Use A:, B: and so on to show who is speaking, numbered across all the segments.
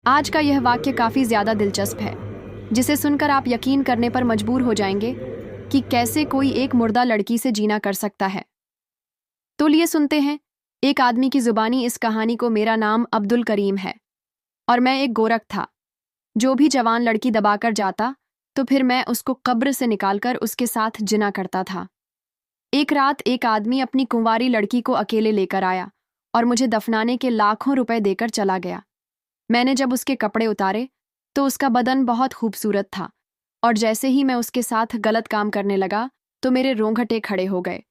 A: आज का यह वाक्य काफ़ी ज़्यादा दिलचस्प है, जिसे सुनकर आप यकीन करने पर मजबूर हो जाएंगे कि कैसे कोई एक मुर्दा लड़की से जीना कर सकता है। तो लिए सुनते हैं एक आदमी की ज़ुबानी इस कहानी को। मेरा नाम अब्दुल करीम है और मैं एक गोरख था। जो भी जवान लड़की दबाकर जाता तो फिर मैं उसको कब्र से निकालकर उसके साथ जिना करता था। एक रात एक आदमी अपनी कुंवारी लड़की को अकेले लेकर आया और मुझे दफनाने के लाखों रुपए देकर चला गया। मैंने जब उसके कपड़े उतारे तो उसका बदन बहुत खूबसूरत था, और जैसे ही मैं उसके साथ गलत काम करने लगा तो मेरे रोंगटे खड़े हो गए,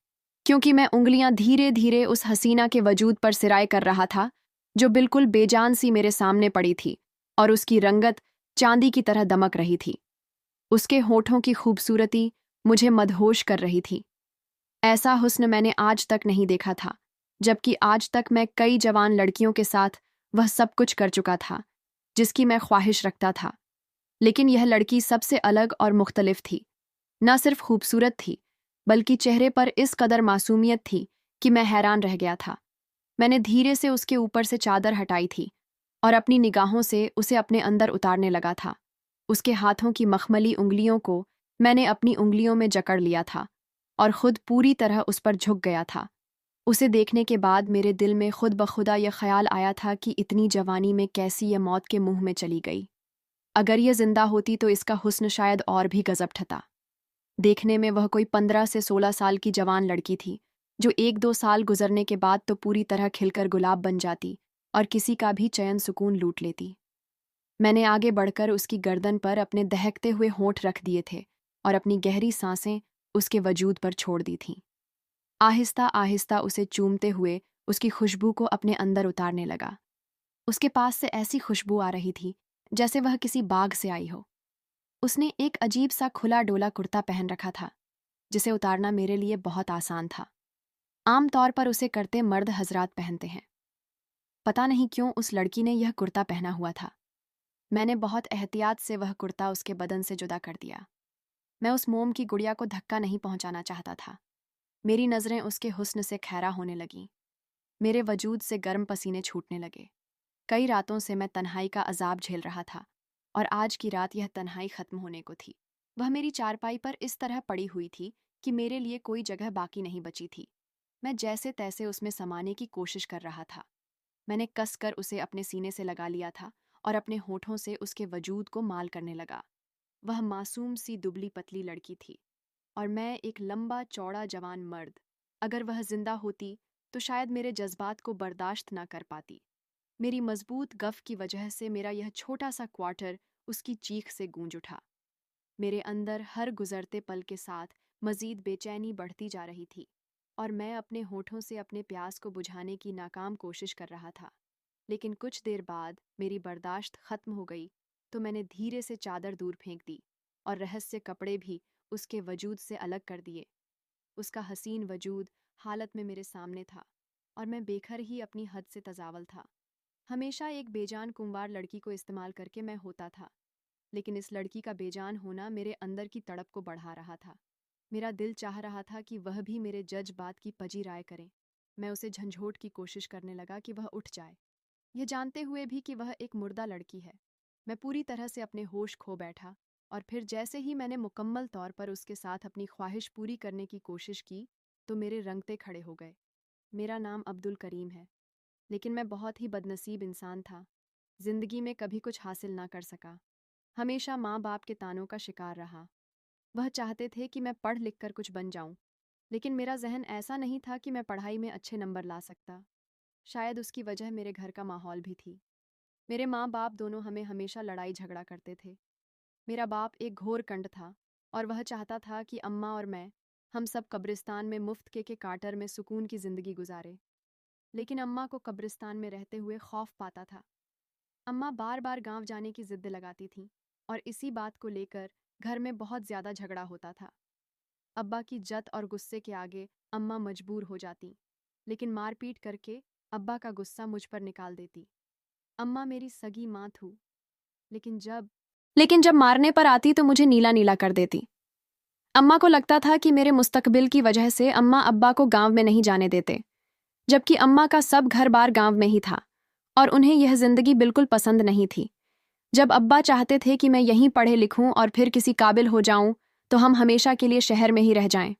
A: क्योंकि मैं उंगलियां धीरे धीरे उस हसीना के वजूद पर सिराय कर रहा था जो बिल्कुल बेजान सी मेरे सामने पड़ी थी और उसकी रंगत चांदी की तरह दमक रही थी। उसके होठों की खूबसूरती मुझे मदहोश कर रही थी। ऐसा हुस्न मैंने आज तक नहीं देखा था, जबकि आज तक मैं कई जवान लड़कियों के साथ वह सब कुछ कर चुका था जिसकी मैं ख्वाहिश रखता था। लेकिन यह लड़की सबसे अलग और मुख्तलिफ थी। न सिर्फ खूबसूरत थी, बल्कि चेहरे पर इस कदर मासूमियत थी कि मैं हैरान रह गया था। मैंने धीरे से उसके ऊपर से चादर हटाई थी और अपनी निगाहों से उसे अपने अंदर उतारने लगा था। उसके हाथों की मखमली उंगलियों को मैंने अपनी उंगलियों में जकड़ लिया था और खुद पूरी तरह उस पर झुक गया था। उसे देखने के बाद मेरे दिल में खुद ब खुदा यह ख्याल आया था कि इतनी जवानी में कैसी यह मौत के मुंह में चली गई। अगर यह जिंदा होती तो इसका हुस्न शायद और भी गजब ठता। देखने में वह कोई 15 से 16 साल की जवान लड़की थी, जो 1-2 साल गुजरने के बाद तो पूरी तरह खिलकर गुलाब बन जाती और किसी का भी चैन सुकून लूट लेती। मैंने आगे बढ़कर उसकी गर्दन पर अपने दहकते हुए होंठ रख दिए थे और अपनी गहरी सांसें उसके वजूद पर छोड़ दी थीं। आहिस्ता आहिस्ता उसे चूमते हुए उसकी खुशबू को अपने अंदर उतारने लगा। उसके पास से ऐसी खुशबू आ रही थी जैसे वह किसी बाग से आई हो। उसने एक अजीब सा खुला डोला कुर्ता पहन रखा था, जिसे उतारना मेरे लिए बहुत आसान था। आम तौर पर उसे करते मर्द हजरात पहनते हैं। पता नहीं क्यों उस लड़की ने यह कुर्ता पहना हुआ था। मैंने बहुत एहतियात से वह कुर्ता उसके बदन से जुदा कर दिया। मैं उस मोम की गुड़िया को धक्का नहीं पहुंचाना चाहता था। मेरी नज़रें उसके हुस्न से खैरा होने लगीं। मेरे वजूद से गर्म पसीने छूटने लगे। कई रातों से मैं तन्हाई का अजाब झेल रहा था, और आज की रात यह तन्हाई खत्म होने को थी। वह मेरी चारपाई पर इस तरह पड़ी हुई थी कि मेरे लिए कोई जगह बाकी नहीं बची थी। मैं जैसे तैसे उसमें समाने की कोशिश कर रहा था। मैंने कसकर उसे अपने सीने से लगा लिया था और अपने होठों से उसके वजूद को माल करने लगा। वह मासूम सी दुबली पतली लड़की थी और मैं एक लंबा चौड़ा जवान मर्द। अगर वह जिंदा होती तो शायद मेरे जज्बात को बर्दाश्त ना कर पाती। मेरी मजबूत गफ की वजह से मेरा यह छोटा सा क्वार्टर उसकी चीख से गूंज उठा। मेरे अंदर हर गुजरते पल के साथ मजीद बेचैनी बढ़ती जा रही थी, और मैं अपने होठों से अपने प्यास को बुझाने की नाकाम कोशिश कर रहा था। लेकिन कुछ देर बाद मेरी बर्दाश्त खत्म हो गई तो मैंने धीरे से चादर दूर फेंक दी और रहस्य कपड़े भी उसके वजूद से अलग कर दिए। उसका हसीन वजूद हालत में मेरे सामने था, और मैं बेखर ही अपनी हद से तजावल था। हमेशा एक बेजान कुंवार लड़की को इस्तेमाल करके मैं होता था, लेकिन इस लड़की का बेजान होना मेरे अंदर की तड़प को बढ़ा रहा था। मेरा दिल चाह रहा था कि वह भी मेरे जज बात की पजी राय करे। मैं उसे झंझोट की कोशिश करने लगा कि वह उठ जाए, यह जानते हुए भी कि वह एक मुर्दा लड़की है। मैं पूरी तरह से अपने होश खो बैठा, और फिर जैसे ही मैंने मुकम्मल तौर पर उसके साथ अपनी ख्वाहिश पूरी करने की कोशिश की तो मेरे रंगते खड़े हो गए। मेरा नाम अब्दुल करीम है, लेकिन मैं बहुत ही बदनसीब इंसान था। जिंदगी में कभी कुछ हासिल ना कर सका। हमेशा माँ बाप के तानों का शिकार रहा। वह चाहते थे कि मैं पढ़ लिख कर कुछ बन जाऊं, लेकिन मेरा जहन ऐसा नहीं था कि मैं पढ़ाई में अच्छे नंबर ला सकता। शायद उसकी वजह मेरे घर का माहौल भी थी। मेरे माँ बाप दोनों हमें हमेशा लड़ाई झगड़ा करते थे। मेरा बाप एक घोर कंड था, और वह चाहता था कि अम्मा और मैं हम सब कब्रिस्तान में मुफ्त के कार्टर में सुकून की जिंदगी गुजारे। लेकिन अम्मा को कब्रिस्तान में रहते हुए खौफ पाता था। अम्मा बार बार गांव जाने की जिद लगाती थीं, और इसी बात को लेकर घर में बहुत ज़्यादा झगड़ा होता था। अब्बा की जत और गुस्से के आगे अम्मा मजबूर हो जाती, लेकिन मारपीट करके अब्बा का गुस्सा मुझ पर निकाल देती। अम्मा मेरी सगी माँ थू, लेकिन जब लेकिन जब मारने पर आती तो मुझे नीला नीला कर देती। अम्मा को लगता था कि मेरे मुस्तकबिल की वजह से अम्मा अब्बा को गांव में नहीं जाने देते, जबकि अम्मा का सब घर बार गांव में ही था और उन्हें यह जिंदगी बिल्कुल पसंद नहीं थी। जब अब्बा चाहते थे कि मैं यहीं पढ़े लिखूं और फिर किसी काबिल हो जाऊं तो हम हमेशा के लिए शहर में ही रह जाएं।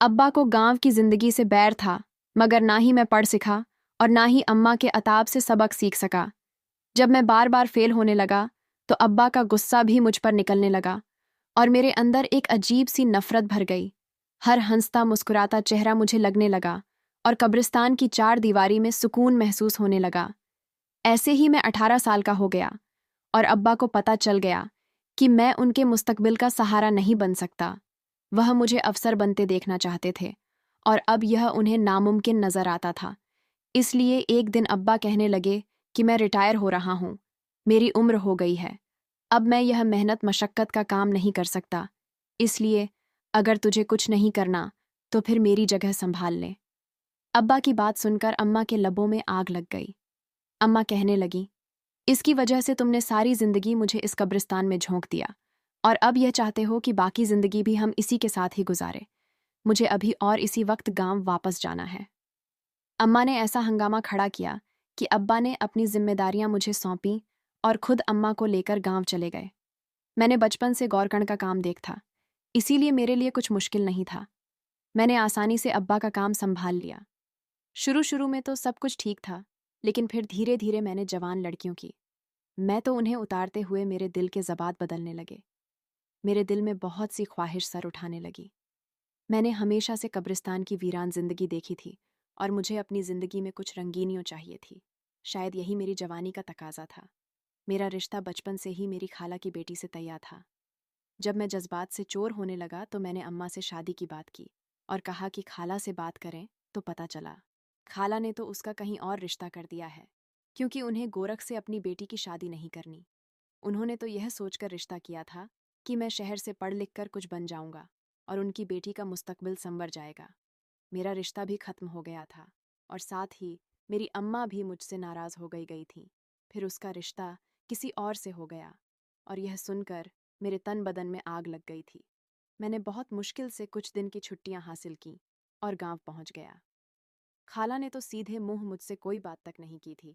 A: अब्बा को गांव की जिंदगी से बैर था, मगर ना ही मैं पढ़ सिखा और ना ही अम्मा के अताब से सबक सीख सका। जब मैं बार बार फेल होने लगा तो अब्बा का गुस्सा भी मुझ पर निकलने लगा और मेरे अंदर एक अजीब सी नफरत भर गई। हर हंसता मुस्कुराता चेहरा मुझे लगने लगा और कब्रिस्तान की चार दीवारी में सुकून महसूस होने लगा। ऐसे ही मैं 18 साल का हो गया और अब्बा को पता चल गया कि मैं उनके मुस्तकबिल का सहारा नहीं बन सकता। वह मुझे अफसर बनते देखना चाहते थे और अब यह उन्हें नामुमकिन नजर आता था। इसलिए एक दिन अब्बा कहने लगे कि मैं रिटायर हो रहा हूँ, मेरी उम्र हो गई है, अब मैं यह मेहनत मशक्कत का काम नहीं कर सकता, इसलिए अगर तुझे कुछ नहीं करना तो फिर मेरी जगह संभाल ले। अब्बा की बात सुनकर अम्मा के लबों में आग लग गई। अम्मा कहने लगी, इसकी वजह से तुमने सारी जिंदगी मुझे इस कब्रिस्तान में झोंक दिया और अब यह चाहते हो कि बाकी जिंदगी भी हम इसी के साथ ही गुजारे। मुझे अभी और इसी वक्त गांव वापस जाना है। अम्मा ने ऐसा हंगामा खड़ा किया कि अब्बा ने अपनी जिम्मेदारियां मुझे सौंपी और खुद अम्मा को लेकर गांव चले गए। मैंने बचपन से गौरकण का काम देखा, इसीलिए मेरे लिए कुछ मुश्किल नहीं था। मैंने आसानी से अब्बा का काम संभाल लिया। शुरू शुरू में तो सब कुछ ठीक था, लेकिन फिर धीरे धीरे मैंने जवान लड़कियों की, मैं तो उन्हें उतारते हुए मेरे दिल के जबात बदलने लगे। मेरे दिल में बहुत सी ख्वाहिश सर उठाने लगी। मैंने हमेशा से कब्रिस्तान की वीरान जिंदगी देखी थी और मुझे अपनी जिंदगी में कुछ रंगीनियों चाहिए थी। शायद यही मेरी जवानी का तकाजा था। मेरा रिश्ता बचपन से ही मेरी खाला की बेटी से तैयार था। जब मैं जज्बात से चोर होने लगा तो मैंने अम्मा से शादी की बात की और कहा कि खाला से बात करें तो पता चला खाला ने तो उसका कहीं और रिश्ता कर दिया है, क्योंकि उन्हें गोरख से अपनी बेटी की शादी नहीं करनी। उन्होंने तो यह सोचकर रिश्ता किया था कि मैं शहर से पढ़ लिख कर कुछ बन जाऊंगा और उनकी बेटी का मुस्तकबिल संवर जाएगा। मेरा रिश्ता भी खत्म हो गया था और साथ ही मेरी अम्मा भी मुझसे नाराज हो गई थी। फिर उसका रिश्ता किसी और से हो गया और यह सुनकर मेरे तन बदन में आग लग गई थी। मैंने बहुत मुश्किल से कुछ दिन की छुट्टियां हासिल की और गांव पहुंच गया। खाला ने तो सीधे मुंह मुझसे कोई बात तक नहीं की थी।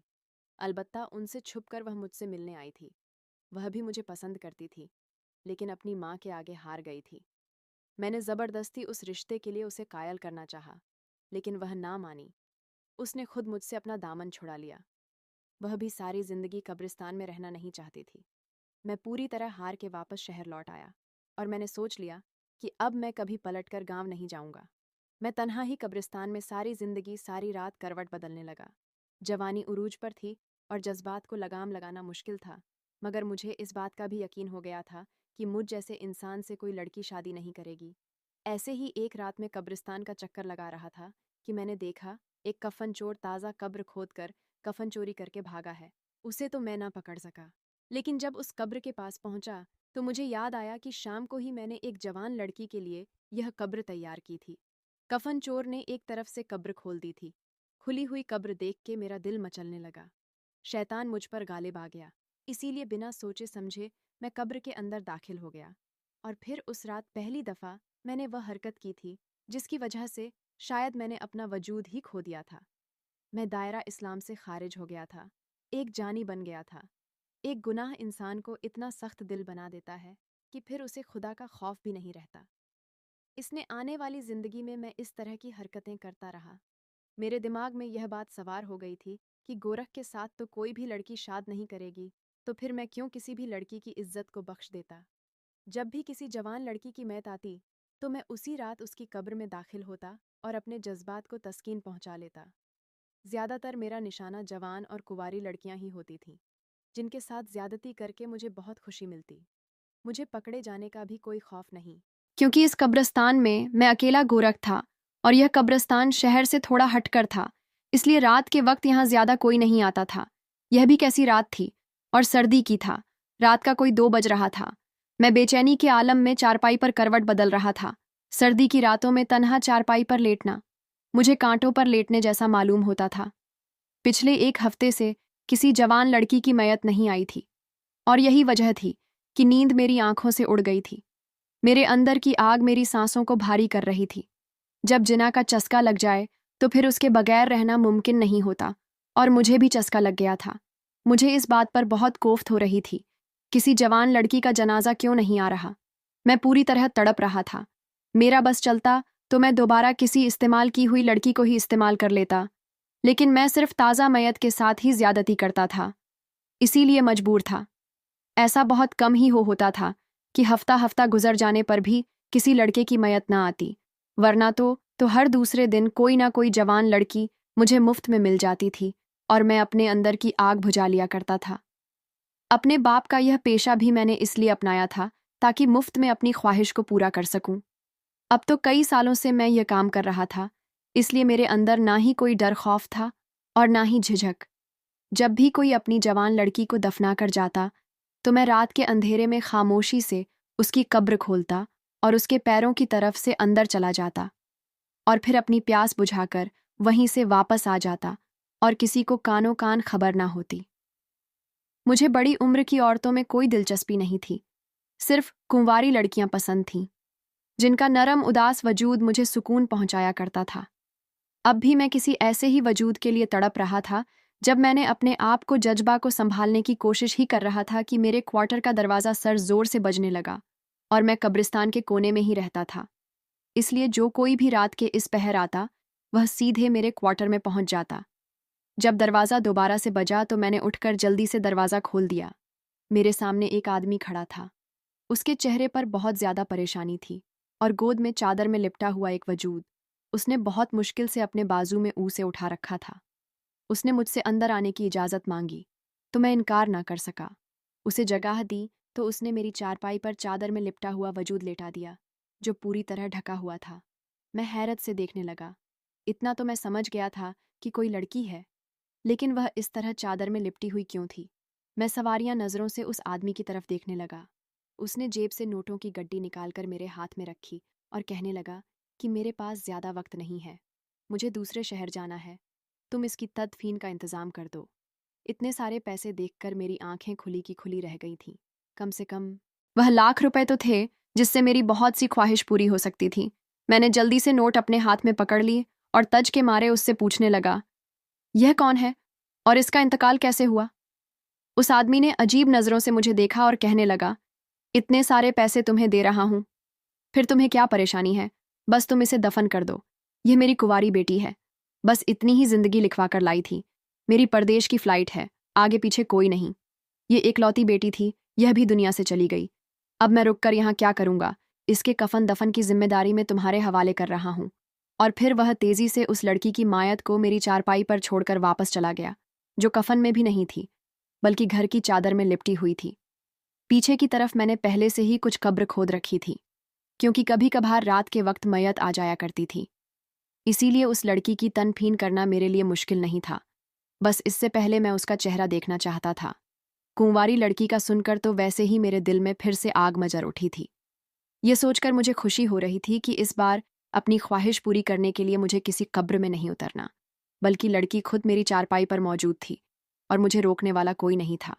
A: अलबत्ता उनसे छुपकर वह मुझसे मिलने आई थी। वह भी मुझे पसंद करती थी, लेकिन अपनी माँ के आगे हार गई थी। मैंने जबरदस्ती उस रिश्ते के लिए उसे कायल करना चाहा, लेकिन वह ना मानी। उसने खुद मुझसे अपना दामन छुड़ा लिया। वह भी सारी जिंदगी कब्रिस्तान में रहना नहीं चाहती थी। मैं पूरी तरह हार के वापस शहर लौट आया और मैंने सोच लिया कि अब मैं कभी पलटकर गांव नहीं जाऊंगा। मैं तन्हा ही कब्रिस्तान में सारी जिंदगी सारी रात करवट बदलने लगा। जवानी उरूज पर थी और जज्बात को लगाम लगाना मुश्किल था, मगर मुझे इस बात का भी यकीन हो गया था कि मुझ जैसे इंसान से कोई लड़की शादी नहीं करेगी। ऐसे ही एक रात में कब्रिस्तान का चक्कर लगा रहा था कि मैंने देखा एक कफन चोर ताज़ा कब्र खोदकर कफन चोरी करके भागा है। उसे तो मैं ना पकड़ सका, लेकिन जब उस कब्र के पास पहुंचा तो मुझे याद आया कि शाम को ही मैंने एक जवान लड़की के लिए यह कब्र तैयार की थी। कफन चोर ने एक तरफ से कब्र खोल दी थी। खुली हुई कब्र देख के मेरा दिल मचलने लगा। शैतान मुझ पर गालिब आ गया, इसीलिए बिना सोचे समझे मैं कब्र के अंदर दाखिल हो गया। और फिर उस रात पहली दफ़ा मैंने वह हरकत की थी जिसकी वजह से शायद मैंने अपना वजूद ही खो दिया था। मैं दायरा इस्लाम से खारिज हो गया था, एक जानी बन गया था। एक गुनाह इंसान को इतना सख्त दिल बना देता है कि फिर उसे खुदा का खौफ भी नहीं रहता। इसने आने वाली जिंदगी में मैं इस तरह की हरकतें करता रहा। मेरे दिमाग में यह बात सवार हो गई थी कि गोरख के साथ तो कोई भी लड़की शाद नहीं करेगी, तो फिर मैं क्यों किसी भी लड़की की इज्जत को बख्श देता। जब भी किसी जवान लड़की की मैत आती तो मैं उसी रात उसकी कब्र में दाखिल होता और अपने जज्बात को तस्कीन पहुंचा लेता। ज्यादातर मेरा निशाना जवान और कुंवारी लड़कियां ही होती थीं, जिनके साथ ज्यादती करके मुझे बहुत खुशी मिलती। मुझे पकड़े जाने का भी कोई खौफ नहीं, क्योंकि इस कब्रिस्तान में मैं अकेला गोरख था और यह कब्रिस्तान शहर से थोड़ा हटकर था, इसलिए रात के वक्त यहाँ ज्यादा कोई नहीं आता था। यह भी कैसी रात थी और सर्दी की था। रात का कोई 2 बज रहा था। मैं बेचैनी के आलम में चारपाई पर करवट बदल रहा था। सर्दी की रातों में तन्हा चारपाई पर लेटना मुझे कांटों पर लेटने जैसा मालूम होता था। पिछले 1 हफ्ते से किसी जवान लड़की की मैयत नहीं आई थी और यही वजह थी कि नींद मेरी आंखों से उड़ गई थी। मेरे अंदर की आग मेरी सांसों को भारी कर रही थी। जब जिना का चस्का लग जाए तो फिर उसके बगैर रहना मुमकिन नहीं होता और मुझे भी चस्का लग गया था। मुझे इस बात पर बहुत कोफ्त हो रही थी। किसी जवान लड़की का जनाजा क्यों नहीं आ रहा? मैं पूरी तरह तड़प रहा था। मेरा बस चलता तो मैं दोबारा किसी इस्तेमाल की हुई लड़की को ही इस्तेमाल कर लेता, लेकिन मैं सिर्फ ताज़ा मैयत के साथ ही ज्यादती करता था, इसीलिए मजबूर था। ऐसा बहुत कम ही होता था कि हफ्ता हफ्ता गुजर जाने पर भी किसी लड़के की मैयत ना आती, वरना तो हर दूसरे दिन कोई ना कोई जवान लड़की मुझे मुफ्त में मिल जाती थी और मैं अपने अंदर की आग बुझा लिया करता था। अपने बाप का यह पेशा भी मैंने इसलिए अपनाया था ताकि मुफ्त में अपनी ख्वाहिश को पूरा कर सकूं। अब तो कई सालों से मैं यह काम कर रहा था, इसलिए मेरे अंदर ना ही कोई डर खौफ था और ना ही झिझक। जब भी कोई अपनी जवान लड़की को दफना कर जाता तो मैं रात के अंधेरे में खामोशी से उसकी कब्र खोलता और उसके पैरों की तरफ से अंदर चला जाता और फिर अपनी प्यास बुझाकर वहीं से वापस आ जाता और किसी को कानों कान खबर ना होती। मुझे बड़ी उम्र की औरतों में कोई दिलचस्पी नहीं थी, सिर्फ कुंवारी लड़कियां पसंद थीं, जिनका नरम उदास वजूद मुझे सुकून पहुंचाया करता था। अब भी मैं किसी ऐसे ही वजूद के लिए तड़प रहा था जब मैंने अपने आप को जज्बा को संभालने की कोशिश ही कर रहा था कि मेरे क्वार्टर का दरवाज़ा सर जोर से बजने लगा और मैं कब्रिस्तान के कोने में ही रहता था, इसलिए जो कोई भी रात के इस पहर आता वह सीधे मेरे क्वार्टर में पहुंच जाता। जब दरवाज़ा दोबारा से बजा तो मैंने उठकर जल्दी से दरवाज़ा खोल दिया। मेरे सामने एक आदमी खड़ा था। उसके चेहरे पर बहुत ज्यादा परेशानी थी और गोद में चादर में लिपटा हुआ एक वजूद। उसने बहुत मुश्किल से अपने बाजू में ऊसे उठा रखा था। उसने मुझसे अंदर आने की इजाज़त मांगी तो मैं इनकार ना कर सका। उसे जगह दी तो उसने मेरी चारपाई पर चादर में लिपटा हुआ वजूद लेटा दिया, जो पूरी तरह ढका हुआ था। मैं हैरत से देखने लगा। इतना तो मैं समझ गया था कि कोई लड़की है, लेकिन वह इस तरह चादर में लिपटी हुई क्यों थी? मैं सवारियां नज़रों से उस आदमी की तरफ देखने लगा। उसने जेब से नोटों की गड्डी निकालकर मेरे हाथ में रखी और कहने लगा कि मेरे पास ज़्यादा वक्त नहीं है, मुझे दूसरे शहर जाना है, तुम इसकी तदफीन का इंतज़ाम कर दो। इतने सारे पैसे देखकर मेरी आंखें खुली की खुली रह गई थीं। कम से कम वह ₹1,00,000 तो थे जिससे मेरी बहुत सी ख्वाहिश पूरी हो सकती थी। मैंने जल्दी से नोट अपने हाथ में पकड़ लिए और तज के मारे उससे पूछने लगा, यह कौन है और इसका इंतकाल कैसे हुआ? उस आदमी ने अजीब नज़रों से मुझे देखा और कहने लगा, इतने सारे पैसे तुम्हें दे रहा हूं, फिर तुम्हें क्या परेशानी है? बस तुम इसे दफन कर दो। यह मेरी कुंवारी बेटी है, बस इतनी ही जिंदगी लिखवा कर लाई थी। मेरी परदेश की फ्लाइट है, आगे पीछे कोई नहीं। ये एकलौती बेटी थी, यह भी दुनिया से चली गई। अब मैं रुककर यहाँ क्या करूँगा? इसके कफन दफन की जिम्मेदारी मैं तुम्हारे हवाले कर रहा हूँ। और फिर वह तेजी से उस लड़की की मायत को मेरी चारपाई पर छोड़कर वापस चला गया, जो कफन में भी नहीं थी, बल्कि घर की चादर में लिपटी हुई थी। पीछे की तरफ मैंने पहले से ही कुछ कब्र खोद रखी थी, क्योंकि कभी कभार रात के वक्त मैयत आ जाया करती थी। इसीलिए उस लड़की की तनफीन करना मेरे लिए मुश्किल नहीं था। बस इससे पहले मैं उसका चेहरा देखना चाहता था। कुंवारी लड़की का सुनकर तो वैसे ही मेरे दिल में फिर से आग मचल उठी थी। ये सोचकर मुझे खुशी हो रही थी कि इस बार अपनी ख्वाहिश पूरी करने के लिए मुझे किसी कब्र में नहीं उतरना, बल्कि लड़की खुद मेरी चारपाई पर मौजूद थी और मुझे रोकने वाला कोई नहीं था।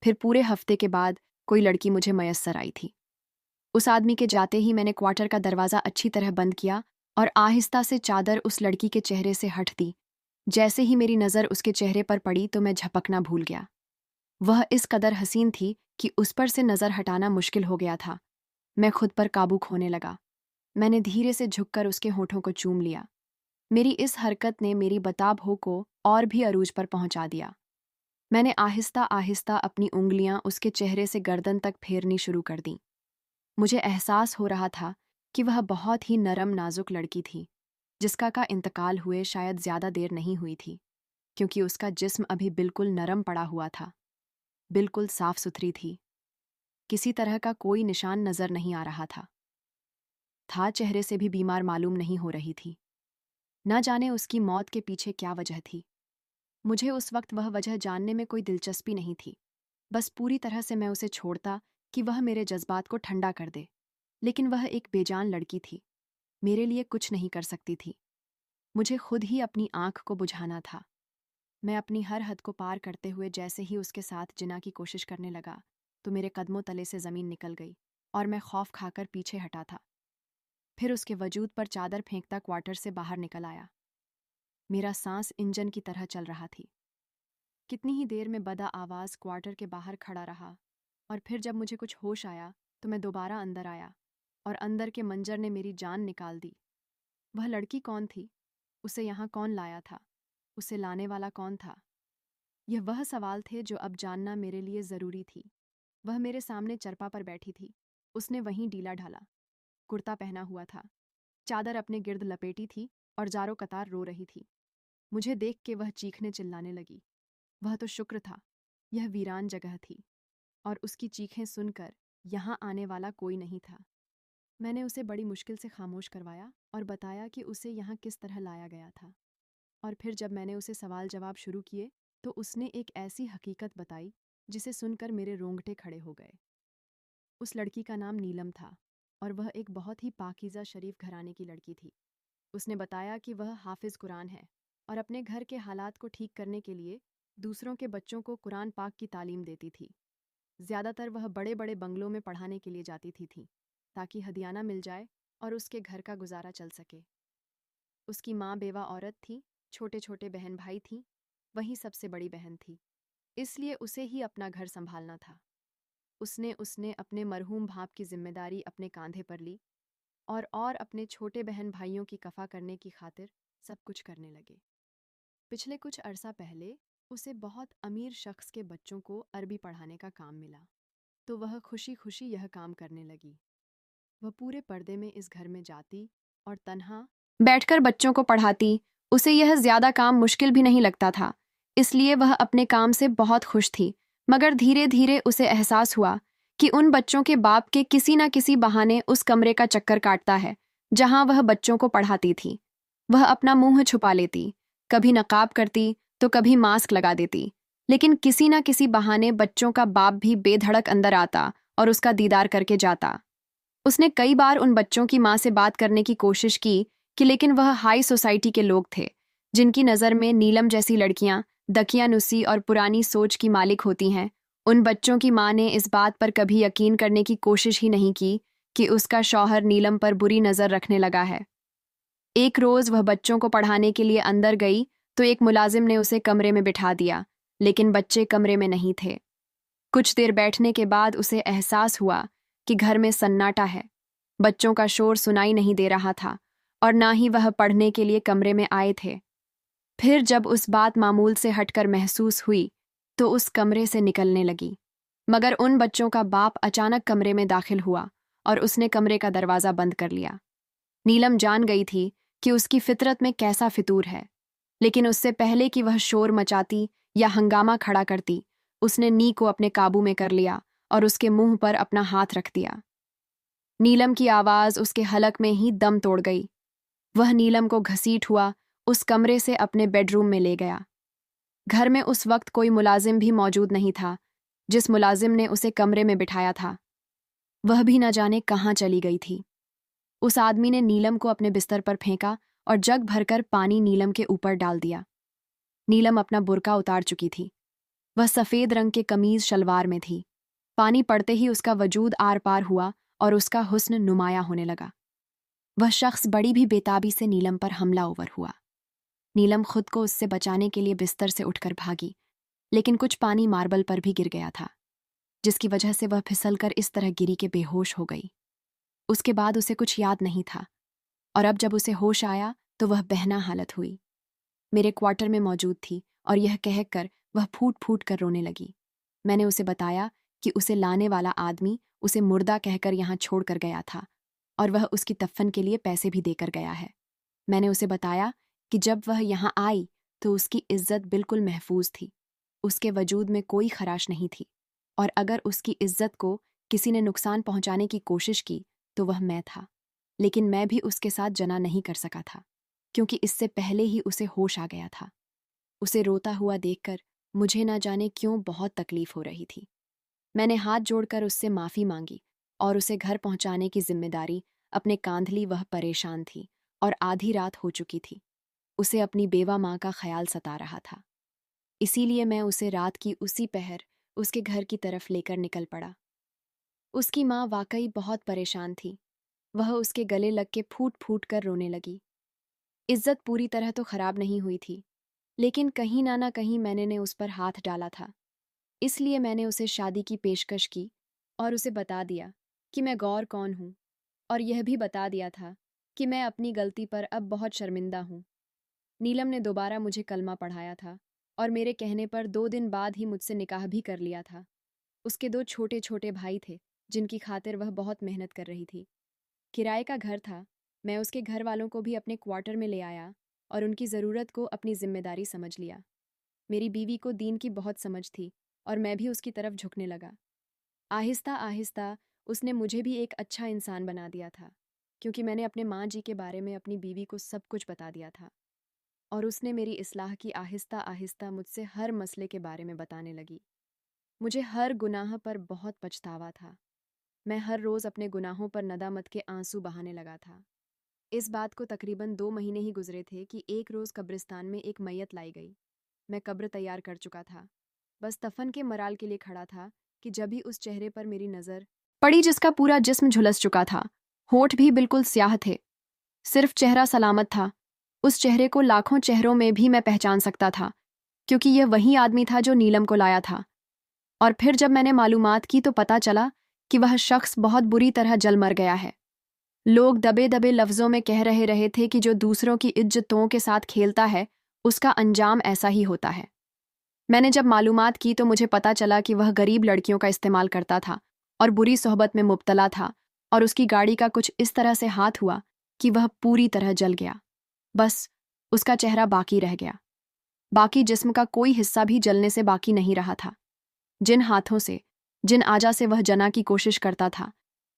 A: फिर पूरे हफ्ते के बाद कोई लड़की मुझे मयस्सर आई थी। उस आदमी के जाते ही मैंने क्वार्टर का दरवाज़ा अच्छी तरह बंद किया और आहिस्ता से चादर उस लड़की के चेहरे से हट दी। जैसे ही मेरी नज़र उसके चेहरे पर पड़ी तो मैं झपकना भूल गया। वह इस कदर हसीन थी कि उस पर से नज़र हटाना मुश्किल हो गया था। मैं खुद पर काबू खोने लगा। मैंने धीरे से झुककर उसके होठों को चूम लिया। मेरी इस हरकत ने मेरी बताब को और भी अरूज पर पहुंचा दिया। मैंने आहिस्ता आहिस्ता अपनी उंगलियां उसके चेहरे से गर्दन तक फेरनी शुरू कर दी। मुझे एहसास हो रहा था कि वह बहुत ही नरम नाजुक लड़की थी, जिसका का इंतकाल हुए शायद ज़्यादा देर नहीं हुई थी, क्योंकि उसका जिस्म अभी बिल्कुल नरम पड़ा हुआ था, बिल्कुल साफ सुथरी थी। किसी तरह का कोई निशान नजर नहीं आ रहा था चेहरे से भी बीमार मालूम नहीं हो रही थी। न जाने उसकी मौत के पीछे क्या वजह थी। मुझे उस वक्त वह वजह जानने में कोई दिलचस्पी नहीं थी। बस पूरी तरह से मैं उसे छोड़ता कि वह मेरे जज्बात को ठंडा कर दे। लेकिन वह एक बेजान लड़की थी, मेरे लिए कुछ नहीं कर सकती थी। मुझे खुद ही अपनी आंख को बुझाना था। मैं अपनी हर हद को पार करते हुए जैसे ही उसके साथ जिना की कोशिश करने लगा तो मेरे कदमों तले से ज़मीन निकल गई और मैं खौफ खाकर पीछे हटा था। फिर उसके वजूद पर चादर फेंकता क्वार्टर से बाहर निकल आया। मेरा सांस इंजन की तरह चल रहा थी, कितनी ही देर में बदा आवाज़ क्वार्टर के बाहर खड़ा रहा, और फिर जब मुझे कुछ होश आया तो मैं दोबारा अंदर आया, और अंदर के मंजर ने मेरी जान निकाल दी। वह लड़की कौन थी? उसे यहाँ कौन लाया था? उसे लाने वाला कौन था? यह वह सवाल थे जो अब जानना मेरे लिए ज़रूरी थी। वह मेरे सामने चरपा पर बैठी थी। उसने वहीं डीला ढाला कुर्ता पहना हुआ था, चादर अपने गिर्द लपेटी थी और जारो कतार रो रही थी। मुझे देख के वह चीखने चिल्लाने लगी। वह तो शुक्र था, यह वीरान जगह थी, और उसकी चीखें सुनकर यहाँ आने वाला कोई नहीं था। मैंने उसे बड़ी मुश्किल से खामोश करवाया और बताया कि उसे यहाँ किस तरह लाया गया था। और फिर जब मैंने उसे सवाल जवाब शुरू किए तो उसने एक ऐसी हकीकत बताई जिसे सुनकर मेरे रोंगटे खड़े हो गए। उस लड़की का नाम नीलम था, और वह एक बहुत ही पाकीज़ा शरीफ घराने की लड़की थी। उसने बताया कि वह हाफिज़ कुरान है और अपने घर के हालात को ठीक करने के लिए दूसरों के बच्चों को कुरान पाक की तालीम देती थी। ज़्यादातर वह बड़े बड़े बंगलों में पढ़ाने के लिए जाती थी ताकि हदियाना मिल जाए और उसके घर का गुजारा चल सके। उसकी माँ बेवा औरत थी, छोटे छोटे बहन भाई थीं, वही सबसे बड़ी बहन थी, इसलिए उसे ही अपना घर संभालना था। उसने उसने अपने मरहूम बाप की जिम्मेदारी अपने कांधे पर ली, और अपने छोटे बहन भाइयों की कफ़ा करने की खातिर सब कुछ करने लगे। पिछले कुछ अरसा पहले उसे बहुत अमीर शख्स के बच्चों को अरबी पढ़ाने का काम मिला, तो वह खुशी खुशी यह काम करने लगी। वह पूरे पर्दे में इस घर में जाती और तन्हा बैठकर बच्चों को पढ़ाती। उसे यह ज्यादा काम मुश्किल भी नहीं लगता था, इसलिए वह अपने काम से बहुत खुश थी। मगर धीरे धीरे उसे एहसास हुआ कि उन बच्चों के बाप के किसी न किसी बहाने उस कमरे का चक्कर काटता है जहां वह बच्चों को पढ़ाती थी। वह अपना मुंह छुपा लेती, कभी नकाब करती तो कभी मास्क लगा देती, लेकिन किसी न किसी बहाने बच्चों का बाप भी बेधड़क अंदर आता और उसका दीदार करके जाता। उसने कई बार उन बच्चों की माँ से बात करने की कोशिश की कि लेकिन वह हाई सोसाइटी के लोग थे, जिनकी नज़र में नीलम जैसी लड़कियां दकियानुसी और पुरानी सोच की मालिक होती हैं। उन बच्चों की माँ ने इस बात पर कभी यकीन करने की कोशिश ही नहीं की कि उसका शौहर नीलम पर बुरी नज़र रखने लगा है। एक रोज़ वह बच्चों को पढ़ाने के लिए अंदर गई तो एक मुलाजिम ने उसे कमरे में बिठा दिया, लेकिन बच्चे कमरे में नहीं थे। कुछ देर बैठने के बाद उसे एहसास हुआ कि घर में सन्नाटा है। बच्चों का शोर सुनाई नहीं दे रहा था और ना ही वह पढ़ने के लिए कमरे में आए थे। फिर जब उस बात मामूल से हटकर महसूस हुई तो उस कमरे से निकलने लगी। मगर उन बच्चों का बाप अचानक कमरे में दाखिल हुआ और उसने कमरे का दरवाज़ा बंद कर लिया। नीलम जान गई थी कि उसकी फितरत में कैसा फितूर है, लेकिन उससे पहले कि वह शोर मचाती या हंगामा खड़ा करती, उसने नी को अपने काबू में कर लिया और उसके मुंह पर अपना हाथ रख दिया। नीलम की आवाज़ उसके हलक में ही दम तोड़ गई। वह नीलम को घसीट हुआ उस कमरे से अपने बेडरूम में ले गया। घर में उस वक्त कोई मुलाजिम भी मौजूद नहीं था। जिस मुलाजिम ने उसे कमरे में बिठाया था वह भी न जाने कहाँ चली गई थी। उस आदमी ने नीलम को अपने बिस्तर पर फेंका और जग भरकर पानी नीलम के ऊपर डाल दिया। नीलम अपना बुर्का उतार चुकी थी। वह सफ़ेद रंग के कमीज शलवार में थी। पानी पड़ते ही उसका वजूद आर पार हुआ और उसका हुस्न नुमाया होने लगा। वह शख्स बड़ी भी बेताबी से नीलम पर हमलावर हुआ। नीलम खुद को उससे बचाने के लिए बिस्तर से उठकर भागी, लेकिन कुछ पानी मार्बल पर भी गिर गया था, जिसकी वजह से वह फिसलकर इस तरह गिरी के बेहोश हो गई। उसके बाद उसे कुछ याद नहीं था, और अब जब उसे होश आया तो वह बहना हालत हुई। मेरे क्वार्टर में मौजूद थी और यह कहकर वह फूट फूट कर रोने लगी। मैंने उसे बताया कि उसे लाने वाला आदमी उसे मुर्दा कहकर यहाँ छोड़ कर गया था और वह उसकी तफ्फन के लिए पैसे भी देकर गया है। मैंने उसे बताया कि जब वह यहाँ आई तो उसकी इज्जत बिल्कुल महफूज थी, उसके वजूद में कोई खराश नहीं थी, और अगर उसकी इज्जत को किसी ने नुकसान पहुंचाने की कोशिश की तो वह मैं था। लेकिन मैं भी उसके साथ जना नहीं कर सका था, क्योंकि इससे पहले ही उसे होश आ गया था। उसे रोता हुआ देखकर मुझे ना जाने क्यों बहुत तकलीफ हो रही थी। मैंने हाथ जोड़कर उससे माफ़ी मांगी और उसे घर पहुंचाने की जिम्मेदारी अपने कांध ली। वह परेशान थी और आधी रात हो चुकी थी। उसे अपनी बेवा माँ का ख्याल सता रहा था, इसीलिए मैं उसे रात की उसी पहर उसके घर की तरफ लेकर निकल पड़ा। उसकी माँ वाकई बहुत परेशान थी। वह उसके गले लग के फूट फूट कर रोने लगी। इज्जत पूरी तरह तो खराब नहीं हुई थी, लेकिन कहीं ना कहीं मैंने उस पर हाथ डाला था। इसलिए मैंने उसे शादी की पेशकश की और उसे बता दिया कि मैं गौर कौन हूँ, और यह भी बता दिया था कि मैं अपनी गलती पर अब बहुत शर्मिंदा हूँ। नीलम ने दोबारा मुझे कलमा पढ़ाया था और मेरे कहने पर 2 दिन बाद ही मुझसे निकाह भी कर लिया था। उसके 2 छोटे छोटे भाई थे जिनकी खातिर वह बहुत मेहनत कर रही थी। किराए का घर था। मैं उसके घर वालों को भी अपने क्वार्टर में ले आया और उनकी ज़रूरत को अपनी जिम्मेदारी समझ लिया। मेरी बीवी को दीन की बहुत समझ थी और मैं भी उसकी तरफ झुकने लगा। आहिस्ता आहिस्ता उसने मुझे भी एक अच्छा इंसान बना दिया था, क्योंकि मैंने अपने माँ जी के बारे में अपनी बीवी को सब कुछ बता दिया था। और उसने मेरी इस्लाह की आहिस्ता आहिस्ता मुझसे हर मसले के बारे में बताने लगी। मुझे हर गुनाह पर बहुत पछतावा था। मैं हर रोज़ अपने गुनाहों पर नदामत के आंसू बहाने लगा था। इस बात को तकरीबन 2 महीने ही गुजरे थे कि एक रोज़ कब्रिस्तान में एक मैयत लाई गई। मैं कब्र तैयार कर चुका था, बस दफन के मराल के लिए खड़ा था कि जब भी उस चेहरे पर मेरी नज़र पड़ी जिसका पूरा जिस्म झुलस चुका था। होठ भी बिल्कुल स्याह थे, सिर्फ चेहरा सलामत था। उस चेहरे को लाखों चेहरों में भी मैं पहचान सकता था, क्योंकि यह वही आदमी था जो नीलम को लाया था। और फिर जब मैंने मालूमात की तो पता चला कि वह शख्स बहुत बुरी तरह जल मर गया है। लोग दबे दबे लफ्ज़ों में कह रहे थे कि जो दूसरों की इज्जतों के साथ खेलता है उसका अंजाम ऐसा ही होता है। मैंने जब मालूमात की तो मुझे पता चला कि वह गरीब लड़कियों का इस्तेमाल करता था और बुरी सोहबत में मुब्तला था, और उसकी गाड़ी का कुछ इस तरह से हाथ हुआ कि वह पूरी तरह जल गया। बस उसका चेहरा बाकी रह गया। बाकी जिस्म का कोई हिस्सा भी जलने से बाकी नहीं रहा था। जिन हाथों से, जिन आजा से वह जना की कोशिश करता था,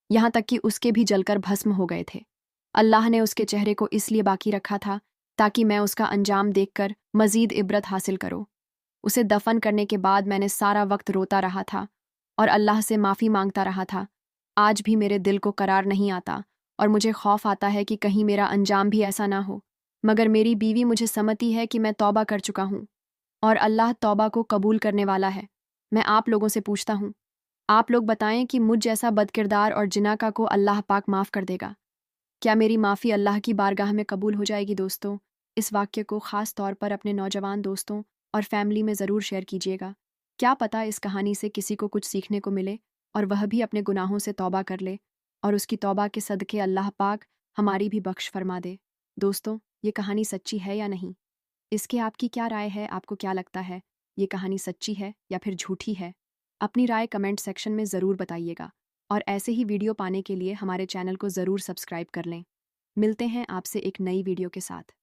A: यहाँ तक कि उसके भी जलकर भस्म हो गए थे। अल्लाह ने उसके चेहरे को इसलिए बाकी रखा था ताकि मैं उसका अंजाम देखकर मज़ीद इबरत हासिल करूं। उसे दफन करने के बाद मैंने सारा वक्त रोता रहा था और अल्लाह से माफ़ी मांगता रहा था। आज भी मेरे दिल को करार नहीं आता और मुझे खौफ आता है कि कहीं मेरा अंजाम भी ऐसा ना हो। मगर मेरी बीवी मुझे समझती है कि मैं तौबा कर चुका हूँ और अल्लाह तौबा को कबूल करने वाला है। मैं आप लोगों से पूछता हूँ, आप लोग बताएं कि मुझ जैसा बदकिरदार और जिनाका को अल्लाह पाक माफ़ कर देगा? क्या मेरी माफ़ी अल्लाह की बारगाह में कबूल हो जाएगी? दोस्तों, इस वाक्य को ख़ास तौर पर अपने नौजवान दोस्तों और फैमिली में ज़रूर शेयर कीजिएगा। क्या पता इस कहानी से किसी को कुछ सीखने को मिले और वह भी अपने गुनाहों से तौबा कर ले, और उसकी तौबा के सदक़े अल्लाह पाक हमारी भी बख्श फरमा दे। दोस्तों, ये कहानी सच्ची है या नहीं? इसके आपकी क्या राय है? आपको क्या लगता है, ये कहानी सच्ची है या फिर झूठी है? अपनी राय कमेंट सेक्शन में ज़रूर बताइएगा, और ऐसे ही वीडियो पाने के लिए हमारे चैनल को ज़रूर सब्सक्राइब कर लें। मिलते हैं आपसे एक नई वीडियो के साथ।